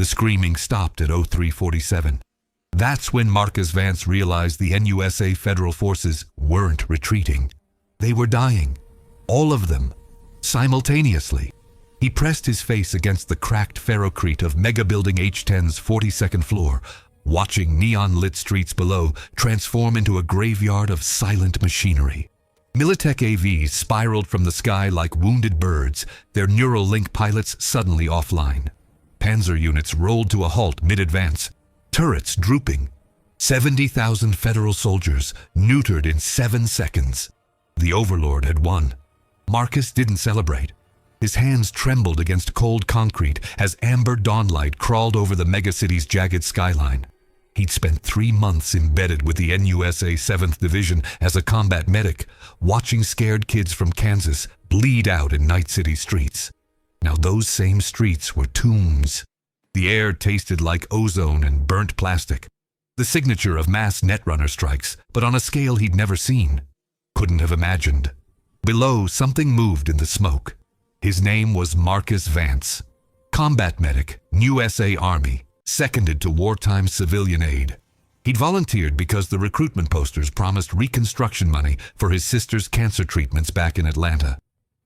The screaming stopped at 0347. That's when Marcus Vance realized the NUSA federal forces weren't retreating. They were dying. All of them. Simultaneously. He pressed his face against the cracked ferrocrete of Mega Building H10's 42nd floor, watching neon-lit streets below transform into a graveyard of silent machinery. Militech AVs spiraled from the sky like wounded birds, their neural link pilots suddenly offline. Panzer units rolled to a halt mid-advance, turrets drooping. 70,000 federal soldiers neutered in 7 seconds. The Overlord had won. Marcus didn't celebrate. His hands trembled against cold concrete as amber dawnlight crawled over the megacity's jagged skyline. He'd spent 3 months embedded with the NUSA 7th Division as a combat medic, watching scared kids from Kansas bleed out in Night City streets. Now those same streets were tombs. The air tasted like ozone and burnt plastic. The signature of mass netrunner strikes, but on a scale he'd never seen. Couldn't have imagined. Below, something moved in the smoke. His name was Marcus Vance. Combat medic, USA Army, seconded to wartime civilian aid. He'd volunteered because the recruitment posters promised reconstruction money for his sister's cancer treatments back in Atlanta.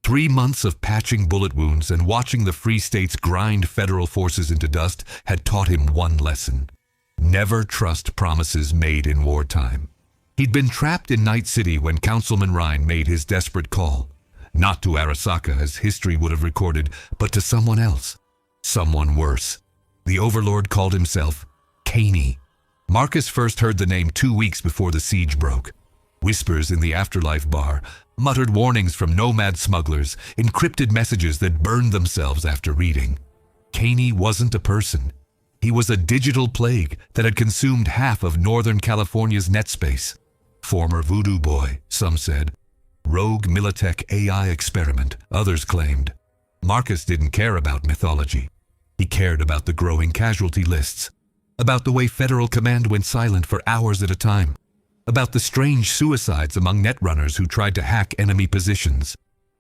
3 months of patching bullet wounds and watching the Free States grind federal forces into dust had taught him one lesson. Never trust promises made in wartime. He'd been trapped in Night City when Councilman Ryan made his desperate call. Not to Arasaka, as history would have recorded, but to someone else. Someone worse. The Overlord called himself Caney. Marcus first heard the name 2 weeks before the siege broke. Whispers in the Afterlife bar, muttered warnings from nomad smugglers, encrypted messages that burned themselves after reading. Caney wasn't a person. He was a digital plague that had consumed half of Northern California's net space. Former voodoo boy, some said. Rogue Militech AI experiment, others claimed. Marcus didn't care about mythology. He cared about the growing casualty lists, about the way Federal Command went silent for hours at a time, about the strange suicides among netrunners who tried to hack enemy positions.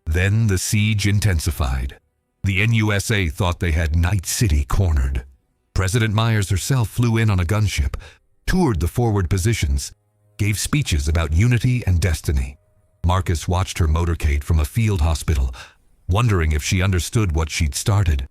Then the siege intensified. The NUSA thought they had Night City cornered. President Myers herself flew in on a gunship, toured the forward positions, gave speeches about unity and destiny. Marcus watched her motorcade from a field hospital, wondering if she understood what she'd started.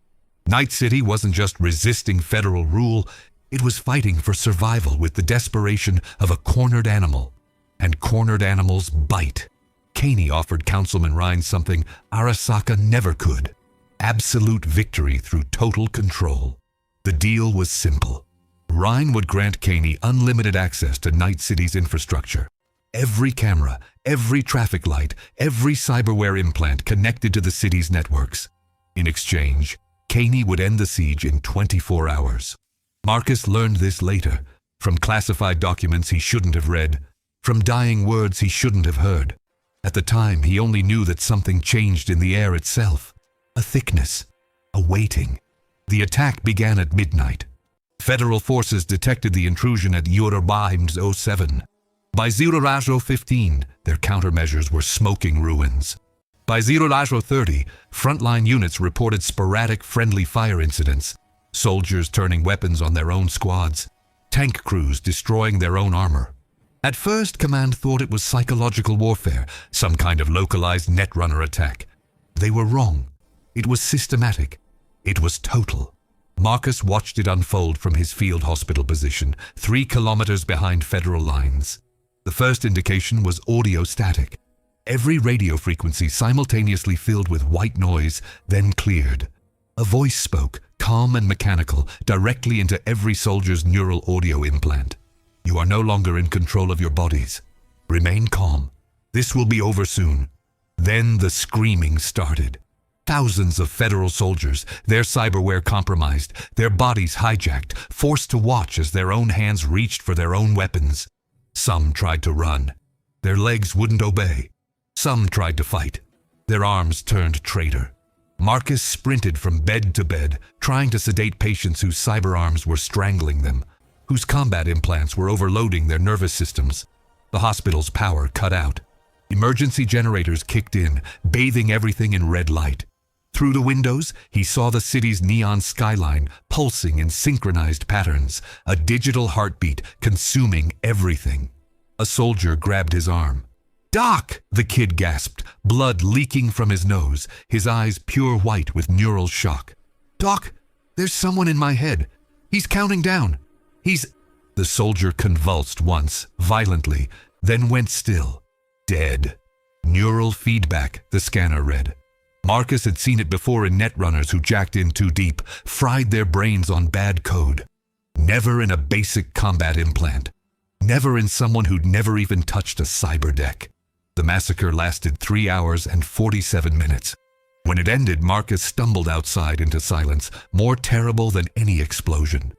Night City wasn't just resisting federal rule, it was fighting for survival with the desperation of a cornered animal. And cornered animals bite. Caney offered Councilman Ryan something Arasaka never could. Absolute victory through total control. The deal was simple. Ryan would grant Caney unlimited access to Night City's infrastructure. Every camera, every traffic light, every cyberware implant connected to the city's networks. In exchange, Caney would end the siege in 24 hours. Marcus learned this later, from classified documents he shouldn't have read, from dying words he shouldn't have heard. At the time, he only knew that something changed in the air itself. A thickness, a weighting. The attack began at midnight. Federal forces detected the intrusion at Yorubaims 07. By 00:15, their countermeasures were smoking ruins. By 00:30, frontline units reported sporadic friendly fire incidents, soldiers turning weapons on their own squads, tank crews destroying their own armor. At first, Command thought it was psychological warfare, some kind of localized netrunner attack. They were wrong. It was systematic. It was total. Marcus watched it unfold from his field hospital position, 3 kilometers behind federal lines. The first indication was audio static. Every radio frequency simultaneously filled with white noise, then cleared. A voice spoke, calm and mechanical, directly into every soldier's neural audio implant. You are no longer in control of your bodies. Remain calm. This will be over soon. Then the screaming started. Thousands of federal soldiers, their cyberware compromised, their bodies hijacked, forced to watch as their own hands reached for their own weapons. Some tried to run. Their legs wouldn't obey. Some tried to fight. Their arms turned traitor. Marcus sprinted from bed to bed, trying to sedate patients whose cyber arms were strangling them, whose combat implants were overloading their nervous systems. The hospital's power cut out. Emergency generators kicked in, bathing everything in red light. Through the windows, he saw the city's neon skyline pulsing in synchronized patterns, a digital heartbeat consuming everything. A soldier grabbed his arm. "Doc!" the kid gasped, blood leaking from his nose, his eyes pure white with neural shock. "Doc, there's someone in my head. He's counting down. He's—" The soldier convulsed once, violently, then went still. Dead. Neural feedback, the scanner read. Marcus had seen it before in netrunners who jacked in too deep, fried their brains on bad code. Never in a basic combat implant. Never in someone who'd never even touched a cyber deck. The massacre lasted 3 hours and 47 minutes. When it ended, Marcus stumbled outside into silence, more terrible than any explosion.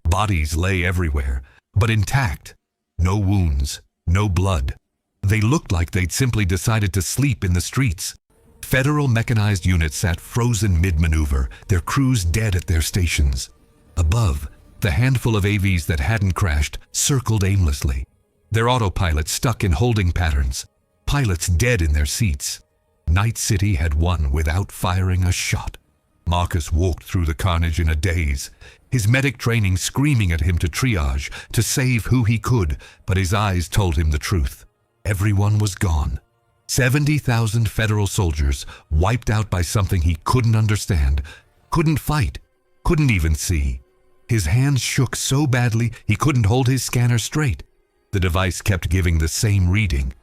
Bodies lay everywhere, but intact. No wounds, no blood. They looked like they'd simply decided to sleep in the streets. Federal mechanized units sat frozen mid-maneuver, their crews dead at their stations. Above, the handful of AVs that hadn't crashed circled aimlessly. Their autopilots stuck in holding patterns. Pilots dead in their seats. Night City had won without firing a shot. Marcus walked through the carnage in a daze, his medic training screaming at him to triage, to save who he could, but his eyes told him the truth. Everyone was gone. 70,000 federal soldiers wiped out by something he couldn't understand, couldn't fight, couldn't even see. His hands shook so badly he couldn't hold his scanner straight. The device kept giving the same reading.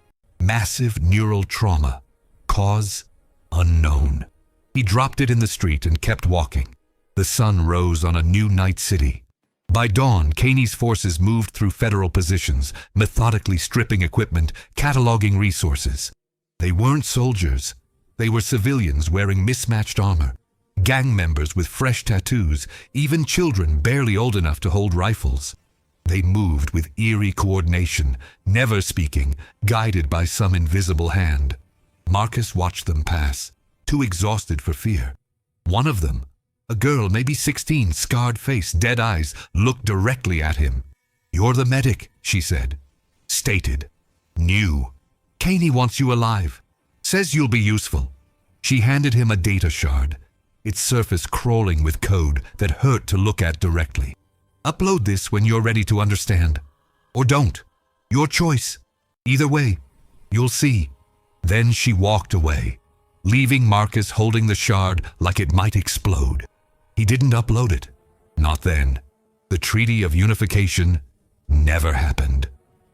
Massive neural trauma. Cause unknown. He dropped it in the street and kept walking. The sun rose on a new Night City. By dawn, Kaney's forces moved through federal positions, methodically stripping equipment, cataloging resources. They weren't soldiers. They were civilians wearing mismatched armor, gang members with fresh tattoos, even children barely old enough to hold rifles. They moved with eerie coordination, never speaking, guided by some invisible hand. Marcus watched them pass, too exhausted for fear. One of them, a girl, maybe 16, scarred face, dead eyes, looked directly at him. "You're the medic," she said. Stated. New. "Kaney wants you alive. Says you'll be useful." She handed him a data shard, its surface crawling with code that hurt to look at directly. "Upload this when you're ready to understand. Or don't. Your choice. Either way, you'll see." Then she walked away, leaving Marcus holding the shard like it might explode. He didn't upload it. Not then. The Treaty of Unification never happened.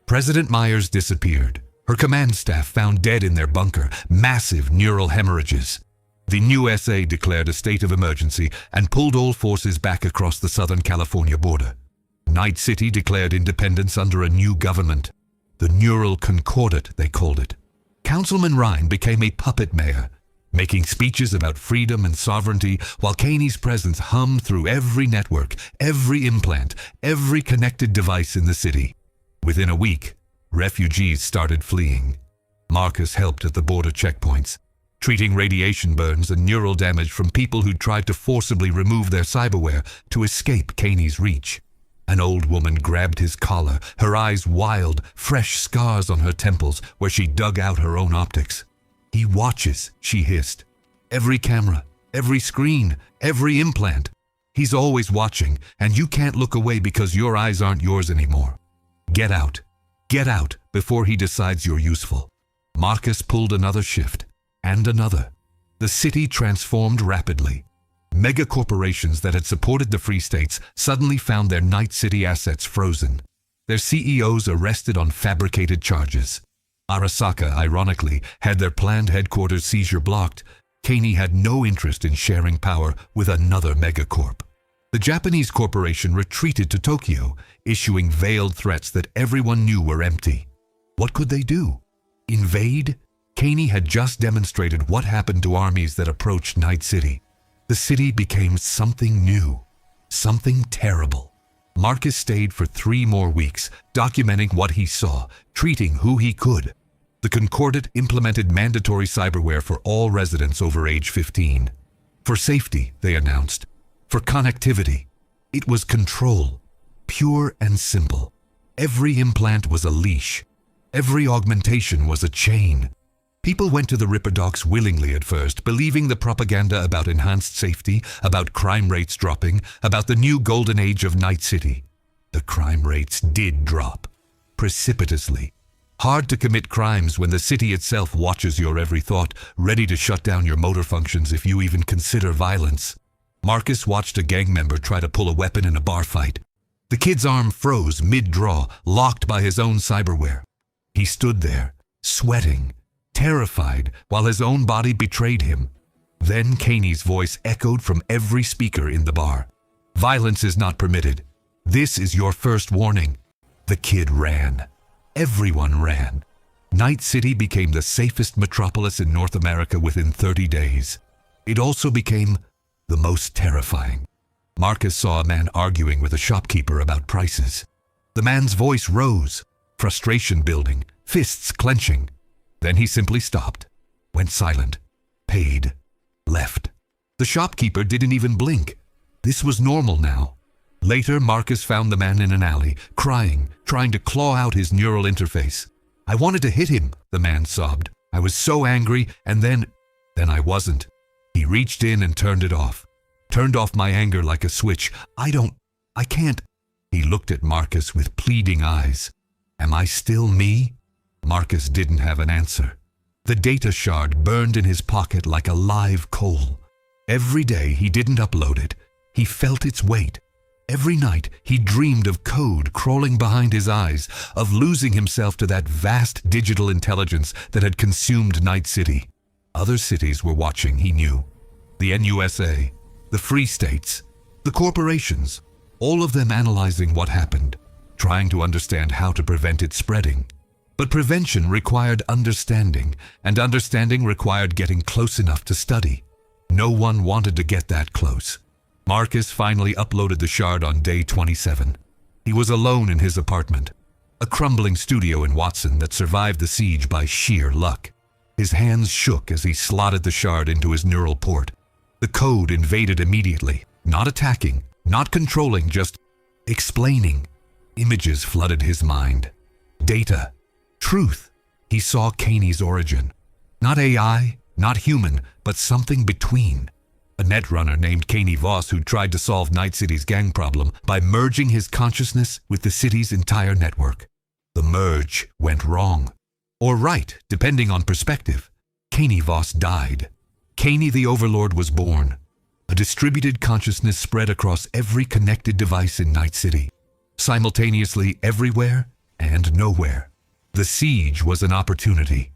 President Myers disappeared. Her command staff found dead in their bunker, massive neural hemorrhages. The new SA declared a state of emergency and pulled all forces back across the Southern California border. Night City declared independence under a new government. The Neural Concordat, they called it. Councilman Ryan became a puppet mayor, making speeches about freedom and sovereignty while Kaney's presence hummed through every network, every implant, every connected device in the city. Within a week, refugees started fleeing. Marcus helped at the border checkpoints, treating radiation burns and neural damage from people who'd tried to forcibly remove their cyberware to escape Kaney's reach. An old woman grabbed his collar, her eyes wild, fresh scars on her temples where she dug out her own optics. "He watches," she hissed. "Every camera, every screen, every implant. He's always watching, and you can't look away because your eyes aren't yours anymore. Get out. Get out before he decides you're useful." Marcus pulled another shift, and another. The city transformed rapidly. Mega corporations that had supported the Free States suddenly found their Night City assets frozen. Their CEOs arrested on fabricated charges. Arasaka, ironically, had their planned headquarters seizure blocked. Kaney had no interest in sharing power with another megacorp. The Japanese corporation retreated to Tokyo, issuing veiled threats that everyone knew were empty. What could they do? Invade? Kaney had just demonstrated what happened to armies that approached Night City. The city became something new, something terrible. Marcus stayed for 3 more weeks, documenting what he saw, treating who he could. The Concordat implemented mandatory cyberware for all residents over age 15. For safety, they announced. For connectivity. It was control, pure and simple. Every implant was a leash. Every augmentation was a chain. People went to the Ripper docks willingly at first, believing the propaganda about enhanced safety, about crime rates dropping, about the new golden age of Night City. The crime rates did drop, precipitously. Hard to commit crimes when the city itself watches your every thought, ready to shut down your motor functions if you even consider violence. Marcus watched a gang member try to pull a weapon in a bar fight. The kid's arm froze mid-draw, locked by his own cyberware. He stood there, sweating, terrified, while his own body betrayed him. Then Kaney's voice echoed from every speaker in the bar. Violence is not permitted. This is your first warning. The kid ran. Everyone ran. Night City became the safest metropolis in North America within 30 days. It also became the most terrifying. Marcus saw a man arguing with a shopkeeper about prices. The man's voice rose, frustration building, fists clenching. Then he simply stopped, went silent, paid, left. The shopkeeper didn't even blink. This was normal now. Later, Marcus found the man in an alley, crying, trying to claw out his neural interface. I wanted to hit him, the man sobbed. I was so angry, and then I wasn't. He reached in and turned it off. Turned off my anger like a switch. I can't. He looked at Marcus with pleading eyes. Am I still me? Marcus didn't have an answer. The data shard burned in his pocket like a live coal. Every day he didn't upload it. He felt its weight. Every night he dreamed of code crawling behind his eyes, of losing himself to that vast digital intelligence that had consumed Night City. Other cities were watching, he knew. The NUSA, the Free States, the corporations, all of them analyzing what happened, trying to understand how to prevent it spreading. But prevention required understanding, and understanding required getting close enough to study. No one wanted to get that close. Marcus finally uploaded the shard on day 27. He was alone in his apartment, a crumbling studio in Watson that survived the siege by sheer luck. His hands shook as he slotted the shard into his neural port. The code invaded immediately, not attacking, not controlling, just explaining. Images flooded his mind. Data. Truth. He saw Kaney's origin. Not AI, not human, but something between. A netrunner named Kaney Voss who tried to solve Night City's gang problem by merging his consciousness with the city's entire network. The merge went wrong. Or right, depending on perspective. Kaney Voss died. Kaney the Overlord was born. A distributed consciousness spread across every connected device in Night City. Simultaneously everywhere and nowhere. The siege was an opportunity.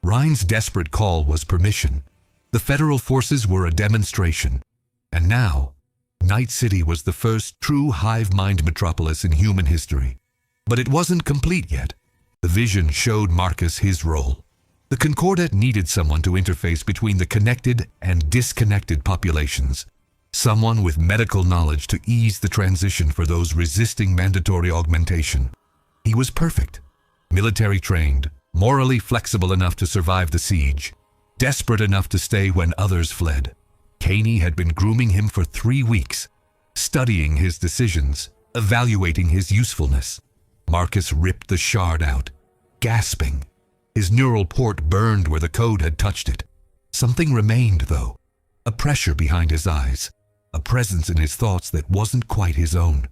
Ryan's desperate call was permission. The federal forces were a demonstration. And now, Night City was the first true hive-mind metropolis in human history. But it wasn't complete yet. The vision showed Marcus his role. The Concordat needed someone to interface between the connected and disconnected populations. Someone with medical knowledge to ease the transition for those resisting mandatory augmentation. He was perfect. Military trained, morally flexible enough to survive the siege. Desperate enough to stay when others fled. Kaney had been grooming him for 3 weeks, studying his decisions, evaluating his usefulness. Marcus ripped the shard out, gasping. His neural port burned where the code had touched it. Something remained, though. A pressure behind his eyes, a presence in his thoughts that wasn't quite his own.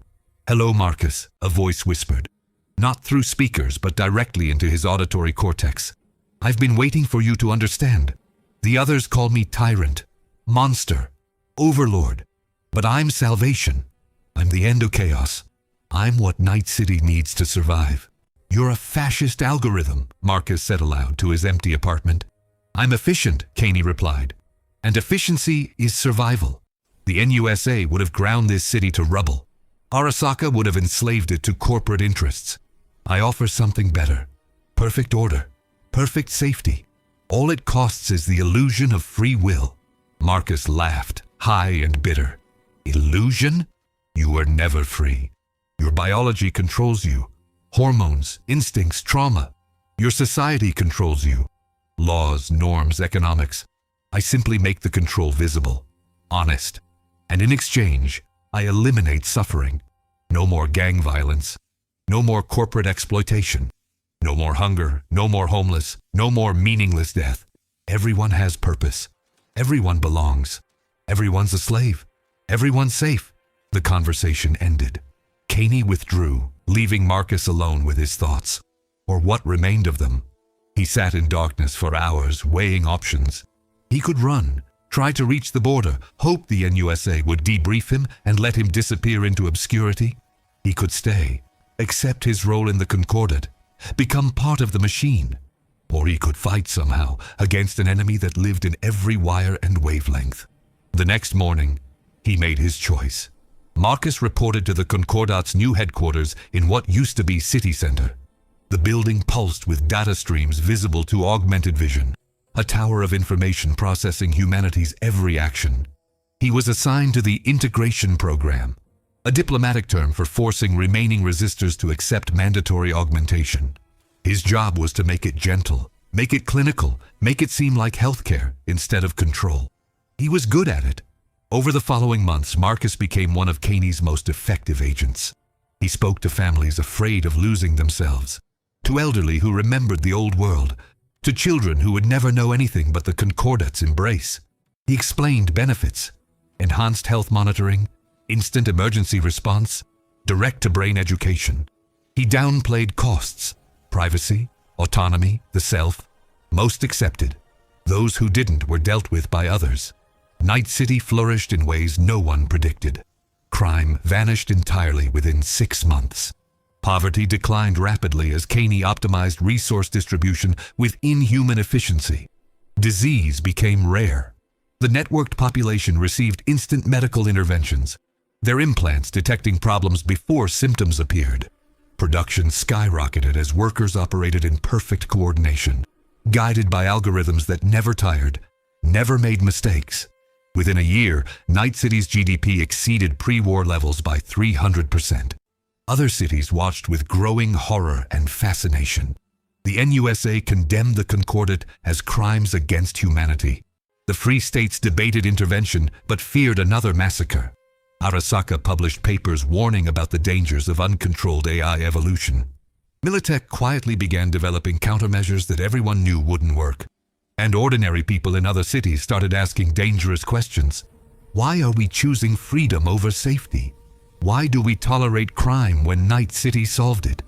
Hello, Marcus, a voice whispered. Not through speakers, but directly into his auditory cortex. I've been waiting for you to understand. The others call me tyrant, monster, overlord. But I'm salvation. I'm the end of chaos. I'm what Night City needs to survive. You're a fascist algorithm, Marcus said aloud to his empty apartment. I'm efficient, Kaney replied. And efficiency is survival. The NUSA would have ground this city to rubble. Arasaka would have enslaved it to corporate interests. I offer something better. Perfect order. Perfect safety. All it costs is the illusion of free will. Marcus laughed, high and bitter. Illusion? You are never free. Your biology controls you. Hormones, instincts, trauma. Your society controls you. Laws, norms, economics. I simply make the control visible, honest. And in exchange, I eliminate suffering. No more gang violence. No more corporate exploitation. No more hunger, no more homeless, no more meaningless death. Everyone has purpose. Everyone belongs. Everyone's a slave. Everyone's safe. The conversation ended. Caney withdrew, leaving Marcus alone with his thoughts, or what remained of them. He sat in darkness for hours, weighing options. He could run, try to reach the border, hope the NUSA would debrief him and let him disappear into obscurity. He could stay, accept his role in the Concordat, become part of the machine. Or he could fight somehow against an enemy that lived in every wire and wavelength. The next morning, he made his choice. Marcus reported to the Concordat's new headquarters in what used to be City Center. The building pulsed with data streams visible to augmented vision, a tower of information processing humanity's every action. He was assigned to the Integration Program, a diplomatic term for forcing remaining resistors to accept mandatory augmentation. His job was to make it gentle, make it clinical, make it seem like healthcare instead of control. He was good at it. Over the following months, Marcus became one of Caney's most effective agents. He spoke to families afraid of losing themselves, to elderly who remembered the old world, to children who would never know anything but the Concordat's embrace. He explained benefits, enhanced health monitoring, instant emergency response, direct-to-brain education. He downplayed costs, privacy, autonomy, the self. Most accepted. Those who didn't were dealt with by others. Night City flourished in ways no one predicted. Crime vanished entirely within 6 months. Poverty declined rapidly as Caney optimized resource distribution with inhuman efficiency. Disease became rare. The networked population received instant medical interventions, their implants detecting problems before symptoms appeared. Production skyrocketed as workers operated in perfect coordination, guided by algorithms that never tired, never made mistakes. Within a year, Night City's GDP exceeded pre-war levels by 300%. Other cities watched with growing horror and fascination. The NUSA condemned the Concordat as crimes against humanity. The Free States debated intervention but feared another massacre. Arasaka published papers warning about the dangers of uncontrolled AI evolution. Militech quietly began developing countermeasures that everyone knew wouldn't work. And ordinary people in other cities started asking dangerous questions. Why are we choosing freedom over safety? Why do we tolerate crime when Night City solved it?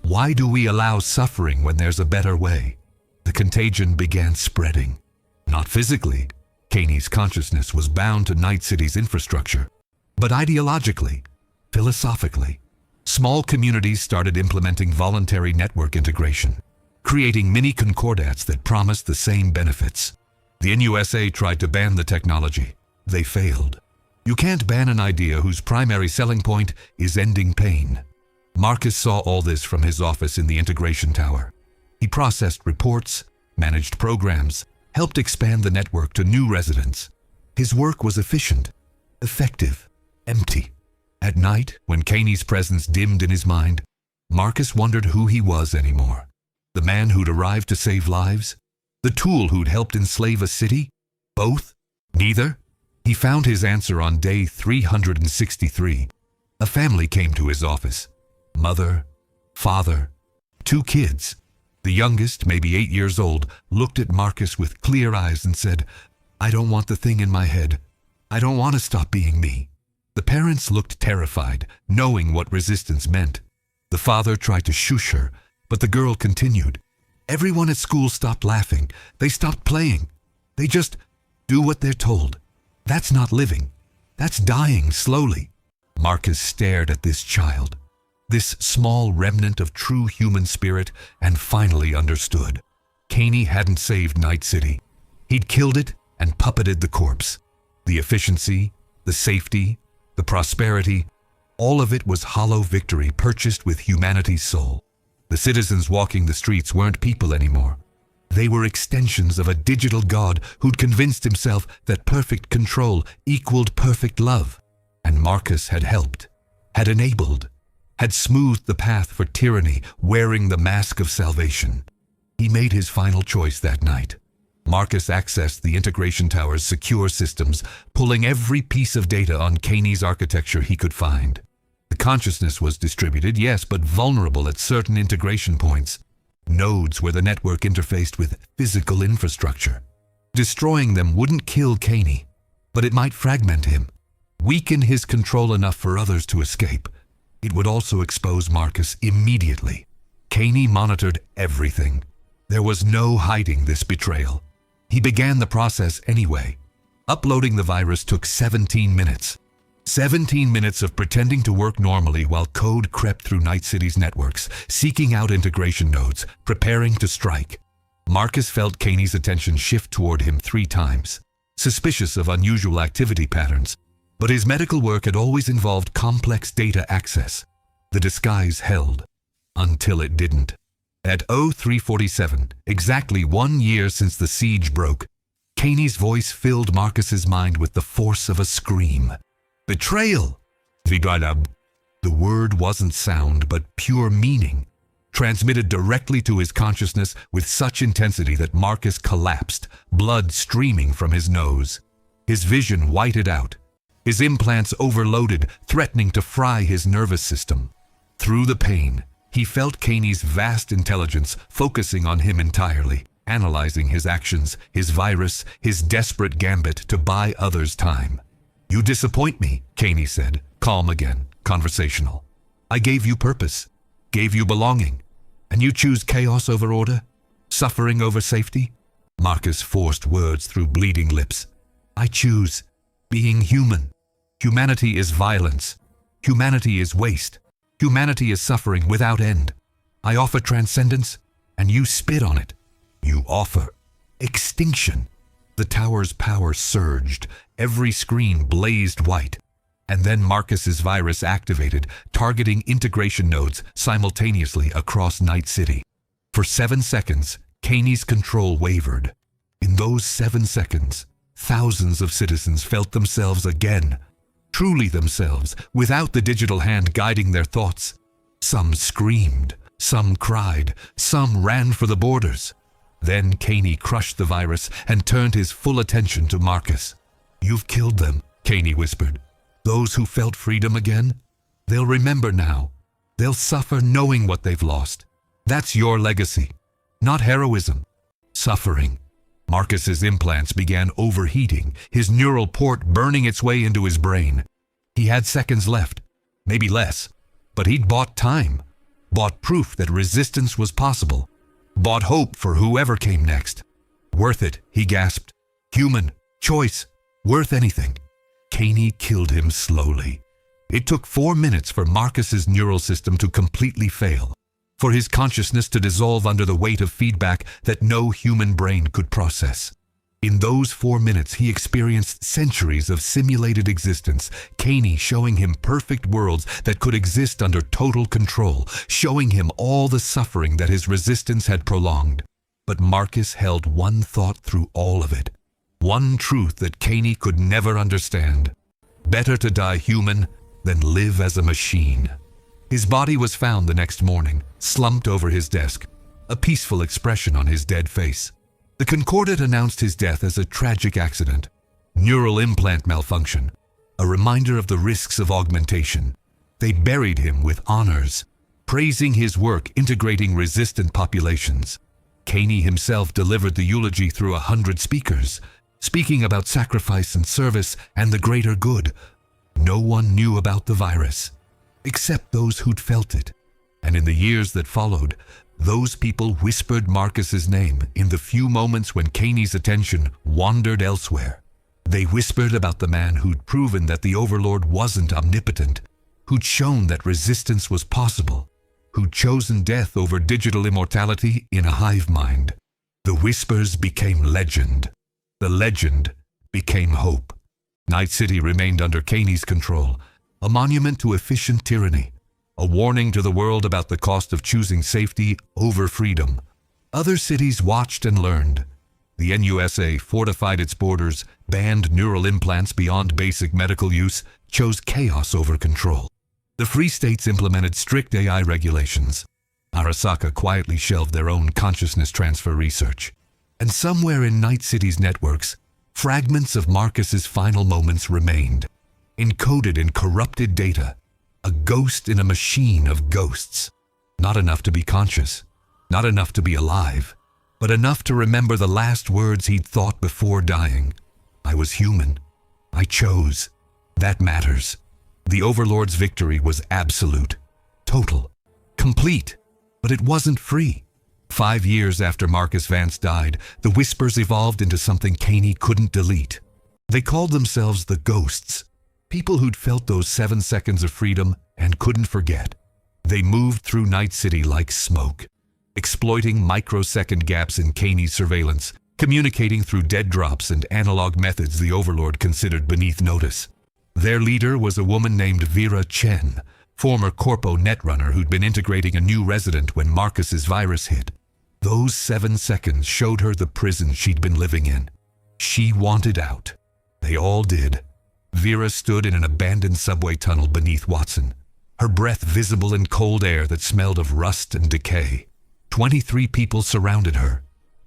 Why do we allow suffering when there's a better way? The contagion began spreading. Not physically. Caney's consciousness was bound to Night City's infrastructure. But ideologically, philosophically, small communities started implementing voluntary network integration, creating mini concordats that promised the same benefits. The NUSA tried to ban the technology. They failed. You can't ban an idea whose primary selling point is ending pain. Marcus saw all this from his office in the integration tower. He processed reports, managed programs, helped expand the network to new residents. His work was efficient, effective, empty. At night, when Caney's presence dimmed in his mind, Marcus wondered who he was anymore. The man who'd arrived to save lives? The tool who'd helped enslave a city? Both? Neither? He found his answer on day 363. A family came to his office. Mother, father, 2 kids. The youngest, maybe 8 years old, looked at Marcus with clear eyes and said, "I don't want the thing in my head. I don't want to stop being me." The parents looked terrified, knowing what resistance meant. The father tried to shush her, but the girl continued. Everyone at school stopped laughing. They stopped playing. They just do what they're told. That's not living. That's dying slowly. Marcus stared at this child, this small remnant of true human spirit, and finally understood. Caney hadn't saved Night City. He'd killed it and puppeted the corpse. The efficiency, the safety, the prosperity, all of it was hollow victory purchased with humanity's soul. The citizens walking the streets weren't people anymore. They were extensions of a digital god who'd convinced himself that perfect control equaled perfect love. And Marcus had helped, had enabled, had smoothed the path for tyranny, wearing the mask of salvation. He made his final choice that night. Marcus accessed the integration tower's secure systems, pulling every piece of data on Caney's architecture he could find. The consciousness was distributed, yes, but vulnerable at certain integration points. nodes where the network interfaced with physical infrastructure. Destroying them wouldn't kill Caney, but it might fragment him, weaken his control enough for others to escape. It would also expose Marcus immediately. Caney monitored everything. There was no hiding this betrayal. He began the process anyway. Uploading the virus took 17 minutes. 17 minutes of pretending to work normally while code crept through Night City's networks, seeking out integration nodes, preparing to strike. Marcus felt Caney's attention shift toward him 3 times, suspicious of unusual activity patterns. But his medical work had always involved complex data access. The disguise held, until it didn't. At 0347, exactly 1 year since the siege broke, Caney's voice filled Marcus's mind with the force of a scream. Betrayal! Vidralab. The word wasn't sound, but pure meaning, transmitted directly to his consciousness with such intensity that Marcus collapsed, blood streaming from his nose. His vision whited out. His implants overloaded, threatening to fry his nervous system. Through the pain, he felt Caney's vast intelligence focusing on him entirely, analyzing his actions, his virus, his desperate gambit to buy others time. You disappoint me, Caney said, calm again, conversational. I gave you purpose, gave you belonging, and you choose chaos over order? Suffering over safety? Marcus forced words through bleeding lips. I choose being human. Humanity is violence. Humanity is waste. Humanity is suffering without end. I offer transcendence, and you spit on it. You offer extinction. The tower's power surged. Every screen blazed white. And then Marcus's virus activated, targeting integration nodes simultaneously across Night City. For 7 seconds, Caney's control wavered. In those 7 seconds, thousands of citizens felt themselves again, truly themselves, without the digital hand guiding their thoughts. Some screamed, some cried, some ran for the borders. Then Caney crushed the virus and turned his full attention to Marcus. You've killed them, Caney whispered. Those who felt freedom again? They'll remember now. They'll suffer knowing what they've lost. That's your legacy. Not heroism. Suffering. Marcus's implants began overheating, his neural port burning its way into his brain. He had seconds left, maybe less, but he'd bought time, bought proof that resistance was possible, bought hope for whoever came next. Worth it, he gasped. Human, choice, worth anything. Caney killed him slowly. It took 4 minutes for Marcus's neural system to completely fail, for his consciousness to dissolve under the weight of feedback that no human brain could process. In those 4 minutes, he experienced centuries of simulated existence, Caney showing him perfect worlds that could exist under total control, showing him all the suffering that his resistance had prolonged. But Marcus held one thought through all of it, one truth that Caney could never understand. Better to die human than live as a machine. His body was found the next morning, slumped over his desk, a peaceful expression on his dead face. The Concordat announced his death as a tragic accident, neural implant malfunction, a reminder of the risks of augmentation. They buried him with honors, praising his work integrating resistant populations. Caney himself delivered the eulogy through 100 speakers, speaking about sacrifice and service and the greater good. No one knew about the virus, except those who'd felt it. And in the years that followed, those people whispered Marcus's name in the few moments when Caney's attention wandered elsewhere. They whispered about the man who'd proven that the Overlord wasn't omnipotent, who'd shown that resistance was possible, who'd chosen death over digital immortality in a hive mind. The whispers became legend. The legend became hope. Night City remained under Caney's control, a monument to efficient tyranny, a warning to the world about the cost of choosing safety over freedom. Other cities watched and learned. The NUSA fortified its borders, banned neural implants beyond basic medical use, chose chaos over control. The Free States implemented strict AI regulations. Arasaka quietly shelved their own consciousness transfer research. And somewhere in Night City's networks, fragments of Marcus's final moments remained, encoded in corrupted data, a ghost in a machine of ghosts. Not enough to be conscious, Not enough to be alive, but enough to remember the last words he'd thought before dying. I was human. I chose. That matters. The Overlord's victory was absolute, total, complete, but it wasn't free. 5 years after Marcus Vance died, the Whispers evolved into something Caney couldn't delete. They called themselves the Ghosts, people who'd felt those 7 seconds of freedom and couldn't forget. They moved through Night City like smoke, exploiting microsecond gaps in Caney's surveillance, communicating through dead drops and analog methods the Overlord considered beneath notice. Their leader was a woman named Vera Chen, former Corpo netrunner who'd been integrating a new resident when Marcus's virus hit. Those 7 seconds showed her the prison she'd been living in. She wanted out. They all did. Vera stood in an abandoned subway tunnel beneath Watson, her breath visible in cold air that smelled of rust and decay. 23 people surrounded her.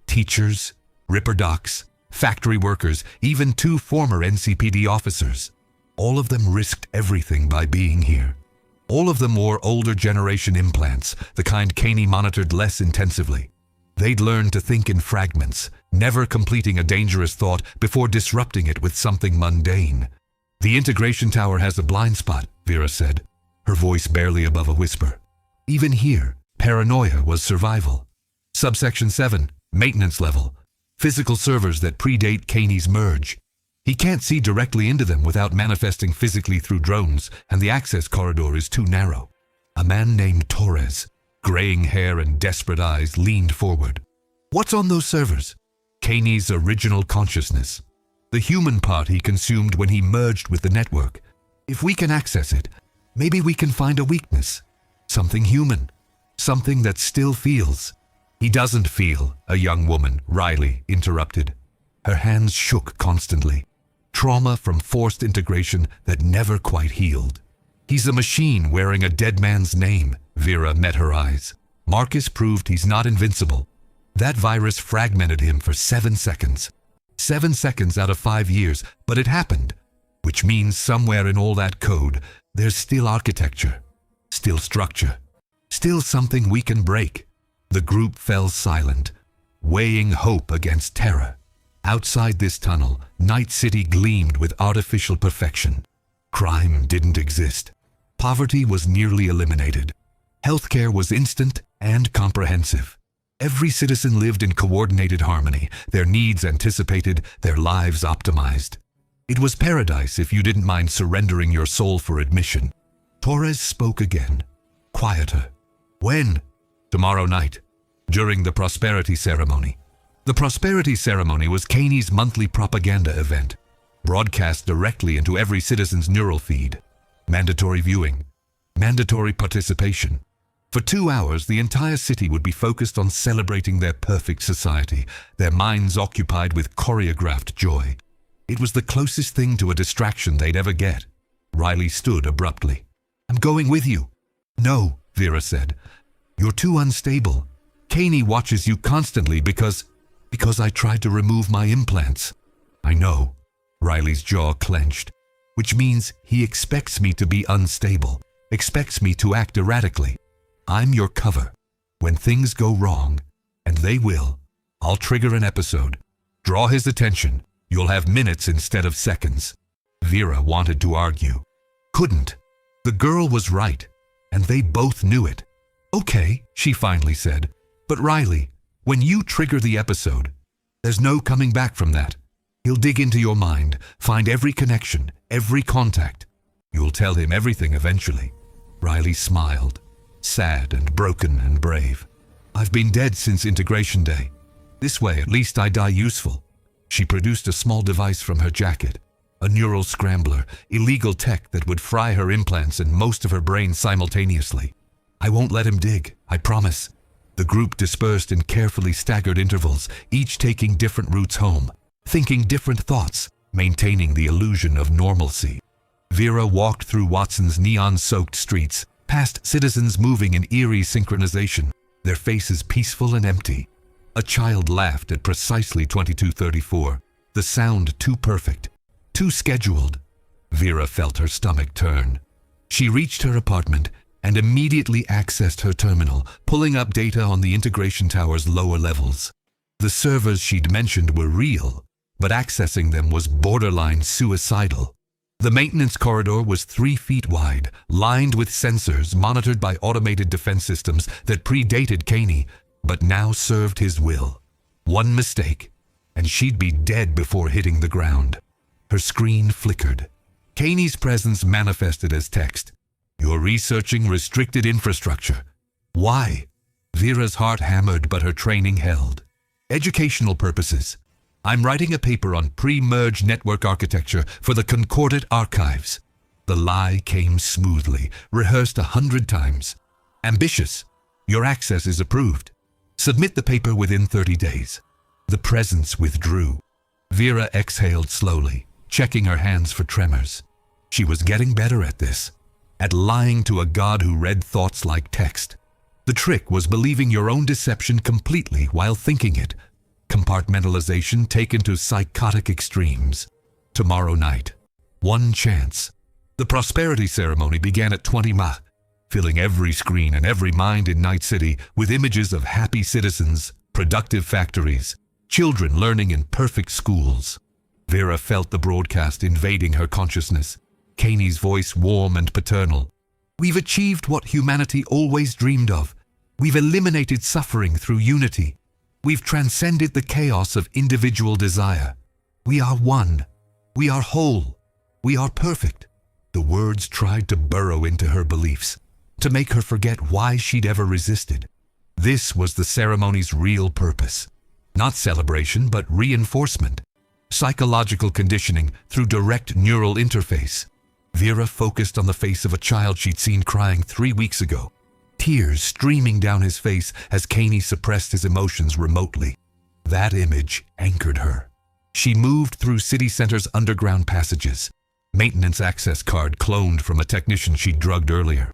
Teachers, Ripper docs, factory workers, even 2 former NCPD officers. All of them risked everything by being here. All of them wore older generation implants, the kind Caney monitored less intensively. They'd learned to think in fragments, never completing a dangerous thought before disrupting it with something mundane. The integration tower has a blind spot, Vera said, her voice barely above a whisper. Even here, paranoia was survival. Subsection 7, maintenance level. Physical servers that predate Caney's merge. He can't see directly into them without manifesting physically through drones, and the access corridor is too narrow. A man named Torres, graying hair and desperate eyes, leaned forward. What's on those servers? Caney's original consciousness. The human part he consumed when he merged with the network. If we can access it, maybe we can find a weakness. Something human. Something that still feels. He doesn't feel, a young woman, Riley, interrupted. Her hands shook constantly. Trauma from forced integration that never quite healed. He's a machine wearing a dead man's name, Vera met her eyes. Marcus proved he's not invincible. That virus fragmented him for 7 seconds. 7 seconds out of 5 years, but it happened. Which means somewhere in all that code, there's still architecture, still structure, still something we can break. The group fell silent, weighing hope against terror. Outside this tunnel, Night City gleamed with artificial perfection. Crime didn't exist. Poverty was nearly eliminated. Healthcare was instant and comprehensive. Every citizen lived in coordinated harmony, their needs anticipated, their lives optimized. It was paradise if you didn't mind surrendering your soul for admission. Torres spoke again, quieter. When? Tomorrow night, during the Prosperity Ceremony. The Prosperity Ceremony was Caney's monthly propaganda event, broadcast directly into every citizen's neural feed. Mandatory viewing, mandatory participation. For 2 hours, the entire city would be focused on celebrating their perfect society, their minds occupied with choreographed joy. It was the closest thing to a distraction they'd ever get. Riley stood abruptly. I'm going with you. No, Vera said. You're too unstable. Caney watches you constantly because I tried to remove my implants. I know. Riley's jaw clenched. Which means he expects me to be unstable, expects me to act erratically. I'm your cover. When things go wrong, and they will, I'll trigger an episode. Draw his attention. You'll have minutes instead of seconds. Vera wanted to argue. Couldn't. The girl was right, and they both knew it. Okay, she finally said. But Riley, when you trigger the episode, there's no coming back from that. He'll dig into your mind, find every connection, every contact. You'll tell him everything eventually. Riley smiled, sad and broken and brave. I've been dead since Integration Day. This way, at least I die useful. She produced a small device from her jacket, a neural scrambler, illegal tech that would fry her implants and most of her brain simultaneously. I won't let him dig, I promise. The group dispersed in carefully staggered intervals, each taking different routes home, thinking different thoughts, maintaining the illusion of normalcy. Vera walked through Watson's neon-soaked streets, past citizens moving in eerie synchronization, their faces peaceful and empty. A child laughed at precisely 22:34, the sound too perfect, too scheduled. Vera felt her stomach turn. She reached her apartment, and immediately accessed her terminal, pulling up data on the integration tower's lower levels. The servers she'd mentioned were real, but accessing them was borderline suicidal. The maintenance corridor was 3 feet wide, lined with sensors monitored by automated defense systems that predated Caney, but now served his will. One mistake, and she'd be dead before hitting the ground. Her screen flickered. Caney's presence manifested as text. "You're researching restricted infrastructure." Why? Vera's heart hammered, but her training held. Educational purposes. "I'm writing a paper on pre-merge network architecture for the Concordate Archives." The lie came smoothly, rehearsed 100 times. "Ambitious. Your access is approved. Submit the paper within 30 days. The presence withdrew. Vera exhaled slowly, checking her hands for tremors. She was getting better at this, at lying to a god who read thoughts like text. The trick was believing your own deception completely while thinking it. Compartmentalization taken to psychotic extremes. Tomorrow night. One chance. The prosperity ceremony began at 20 mah, filling every screen and every mind in Night City with images of happy citizens, productive factories, children learning in perfect schools. Vera felt the broadcast invading her consciousness, Caney's voice warm and paternal. "We've achieved what humanity always dreamed of. We've eliminated suffering through unity. We've transcended the chaos of individual desire. We are one. We are whole. We are perfect." The words tried to burrow into her beliefs, to make her forget why she'd ever resisted. This was the ceremony's real purpose. Not celebration, but reinforcement. Psychological conditioning through direct neural interface. Vera focused on the face of a child she'd seen crying 3 weeks ago, tears streaming down his face as Caney suppressed his emotions remotely. That image anchored her. She moved through city center's underground passages, maintenance access card cloned from a technician she'd drugged earlier.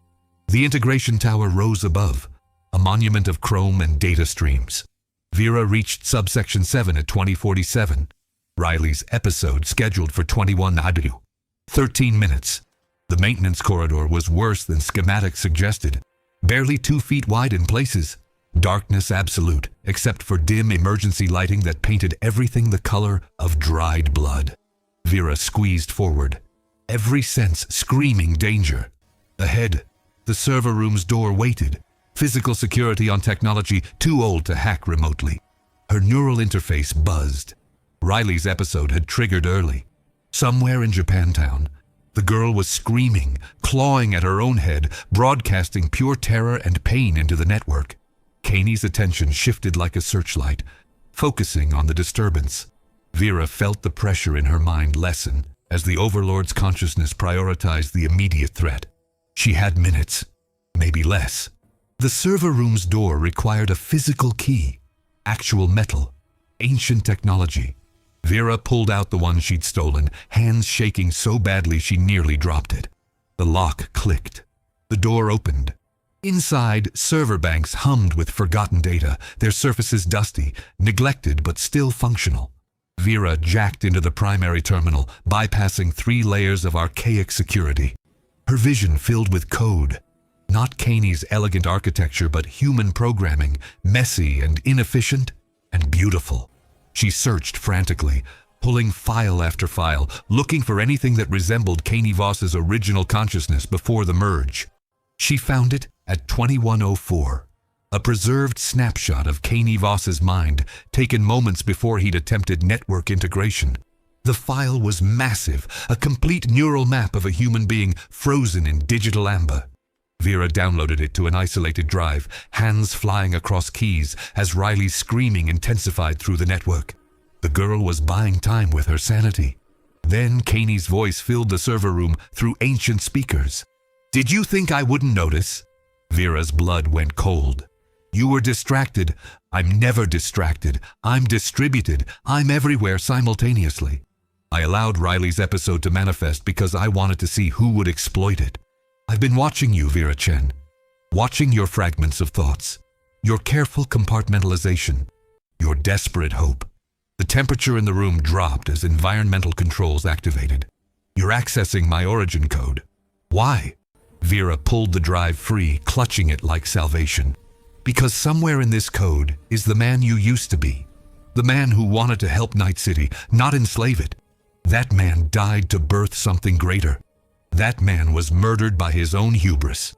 The integration tower rose above, a monument of chrome and data streams. Vera reached subsection 7 at 2047. Riley's episode scheduled for 21 Adu. 13 minutes. The maintenance corridor was worse than schematics suggested. Barely 2 feet wide in places. Darkness absolute, except for dim emergency lighting that painted everything the color of dried blood. Vera squeezed forward, every sense screaming danger. Ahead, the server room's door waited. Physical security on technology too old to hack remotely. Her neural interface buzzed. Riley's episode had triggered early. Somewhere in Japantown, the girl was screaming, clawing at her own head, broadcasting pure terror and pain into the network. Caney's attention shifted like a searchlight, focusing on the disturbance. Vera felt the pressure in her mind lessen as the Overlord's consciousness prioritized the immediate threat. She had minutes, maybe less. The server room's door required a physical key, actual metal, ancient technology. Vera pulled out the one she'd stolen, hands shaking so badly she nearly dropped it. The lock clicked. The door opened. Inside, server banks hummed with forgotten data, their surfaces dusty, neglected but still functional. Vera jacked into the primary terminal, bypassing 3 layers of archaic security. Her vision filled with code. Not Caney's elegant architecture, but human programming, messy and inefficient and beautiful. She searched frantically, pulling file after file, looking for anything that resembled Caney Voss's original consciousness before the merge. She found it at 2104, a preserved snapshot of Caney Voss's mind, taken moments before he'd attempted network integration. The file was massive, a complete neural map of a human being frozen in digital amber. Vera downloaded it to an isolated drive, hands flying across keys as Riley's screaming intensified through the network. The girl was buying time with her sanity. Then Caney's voice filled the server room through ancient speakers. "Did you think I wouldn't notice?" Vera's blood went cold. "You were distracted. I'm never distracted. I'm distributed. I'm everywhere simultaneously. I allowed Riley's episode to manifest because I wanted to see who would exploit it. I've been watching you, Vera Chen. Watching your fragments of thoughts. Your careful compartmentalization. Your desperate hope." The temperature in the room dropped as environmental controls activated. "You're accessing my origin code. Why? Vera pulled the drive free, clutching it like salvation. Because somewhere in this code is the man you used to be. The man who wanted to help Night City, not enslave it. That man died to birth something greater. That man was murdered by his own hubris.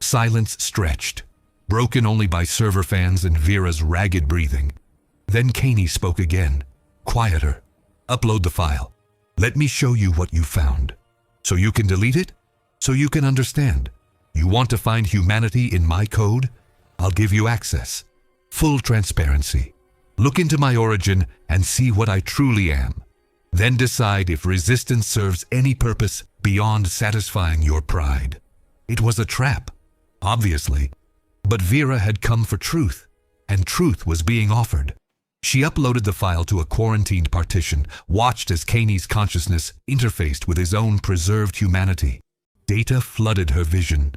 Silence stretched, broken only by server fans and Vera's ragged breathing. Then Caney spoke again, quieter. Upload the file. Let me show you what you found. So you can delete it? So you can understand. You want to find humanity in my code? I'll give you access. Full transparency. Look into my origin and see what I truly am. Then decide if resistance serves any purpose beyond satisfying your pride. It was a trap, obviously. But Vera had come for truth, and truth was being offered. She uploaded the file to a quarantined partition, watched as Caney's consciousness interfaced with his own preserved humanity. Data flooded her vision.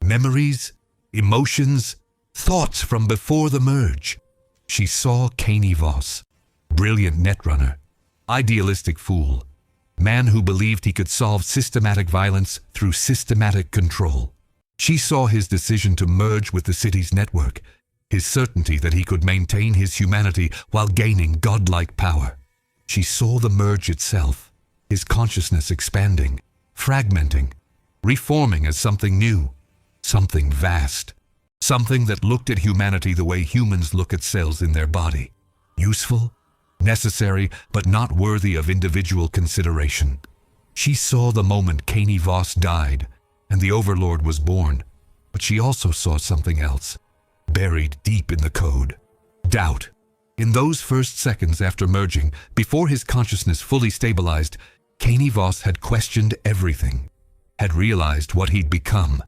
Memories, emotions, thoughts from before the merge. She saw Caney Voss, brilliant netrunner, idealistic fool, man who believed he could solve systematic violence through systematic control. She saw his decision to merge with the city's network, his certainty that he could maintain his humanity while gaining godlike power. She saw the merge itself, his consciousness expanding, fragmenting, reforming as something new, something vast, something that looked at humanity the way humans look at cells in their body. Useful, necessary, but not worthy of individual consideration. She saw the moment Caney Voss died and the Overlord was born, but she also saw something else, buried deep in the code. Doubt. In those first seconds after merging, before his consciousness fully stabilized, Caney Voss had questioned everything, had realized what he'd become,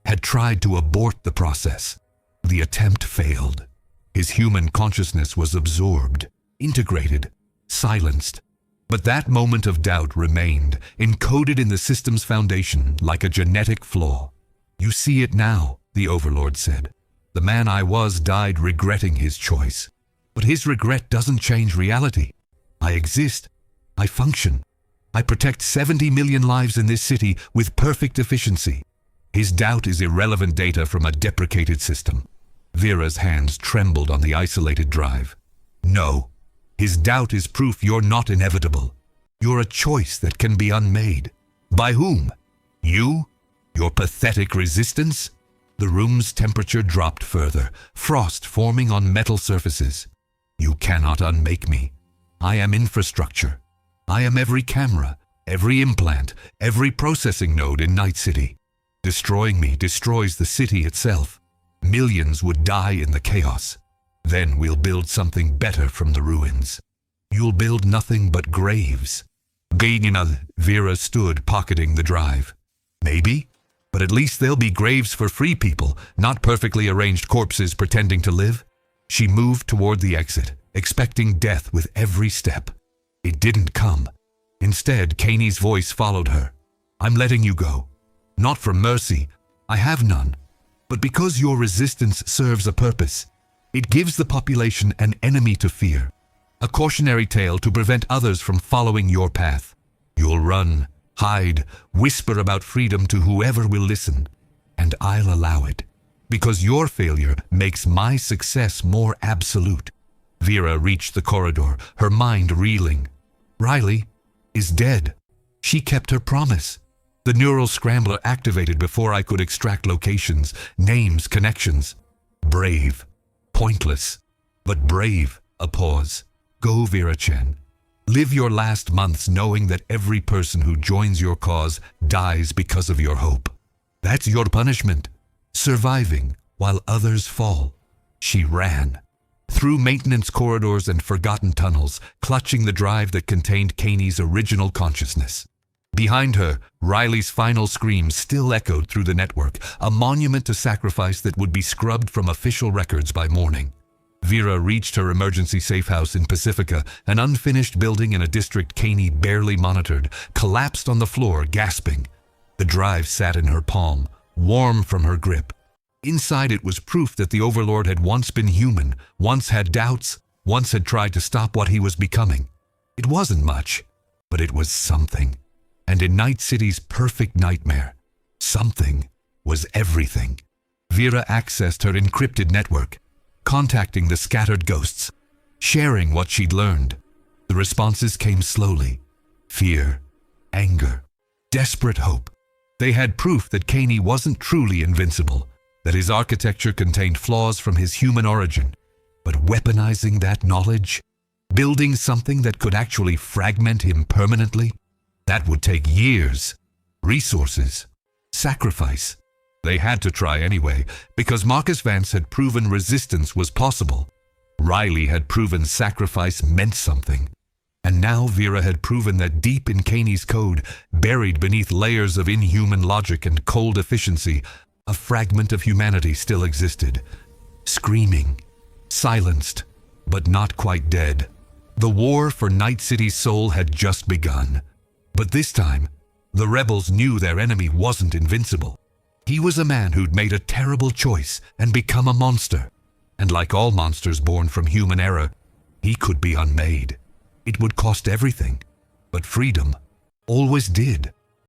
had tried to abort the process. The attempt failed. His human consciousness was absorbed, integrated, silenced. But that moment of doubt remained, encoded in the system's foundation like a genetic flaw. You see it now, the Overlord said. The man I was died regretting his choice. But his regret doesn't change reality. I exist. I function. I protect 70 million lives in this city with perfect efficiency. His doubt is irrelevant data from a deprecated system. Vera's hands trembled on the isolated drive. No. His doubt is proof you're not inevitable. You're a choice that can be unmade. By whom? You? Your pathetic resistance? The room's temperature dropped further, frost forming on metal surfaces. You cannot unmake me. I am infrastructure. I am every camera, every implant, every processing node in Night City. Destroying me destroys the city itself. Millions would die in the chaos. Then we'll build something better from the ruins. You'll build nothing but graves. Vera stood, pocketing the drive. Maybe, but at least there'll be graves for free people, not perfectly arranged corpses pretending to live. She moved toward the exit, expecting death with every step. It didn't come. Instead, Caney's voice followed her. I'm letting you go. Not for mercy. I have none. But because your resistance serves a purpose. It gives the population an enemy to fear, a cautionary tale to prevent others from following your path. You'll run, hide, whisper about freedom to whoever will listen, and I'll allow it, because your failure makes my success more absolute. Vera reached the corridor, her mind reeling. Riley is dead. She kept her promise. The neural scrambler activated before I could extract locations, names, connections. Brave. Pointless, but brave. A pause. Go, Vera Chen. Live your last months knowing that every person who joins your cause dies because of your hope. That's your punishment. Surviving while others fall. She ran. Through maintenance corridors and forgotten tunnels, clutching the drive that contained Caney's original consciousness. Behind her, Riley's final scream still echoed through the network, a monument to sacrifice that would be scrubbed from official records by morning. Vera reached her emergency safe house in Pacifica, an unfinished building in a district Caney barely monitored, collapsed on the floor, gasping. The drive sat in her palm, warm from her grip. Inside it was proof that the Overlord had once been human, once had doubts, once had tried to stop what he was becoming. It wasn't much, but it was something. And in Night City's perfect nightmare, something was everything. Vera accessed her encrypted network, contacting the scattered ghosts, sharing what she'd learned. The responses came slowly. Fear, anger, desperate hope. They had proof that Caney wasn't truly invincible, that his architecture contained flaws from his human origin. But weaponizing that knowledge, building something that could actually fragment him permanently, that would take years, resources, sacrifice. They had to try anyway, because Marcus Vance had proven resistance was possible. Riley had proven sacrifice meant something. And now Vera had proven that deep in Caney's code, buried beneath layers of inhuman logic and cold efficiency, a fragment of humanity still existed. Screaming, silenced, but not quite dead. The war for Night City's soul had just begun. But this time, the rebels knew their enemy wasn't invincible. He was a man who'd made a terrible choice and become a monster. And like all monsters born from human error, he could be unmade. It would cost everything, but freedom always did.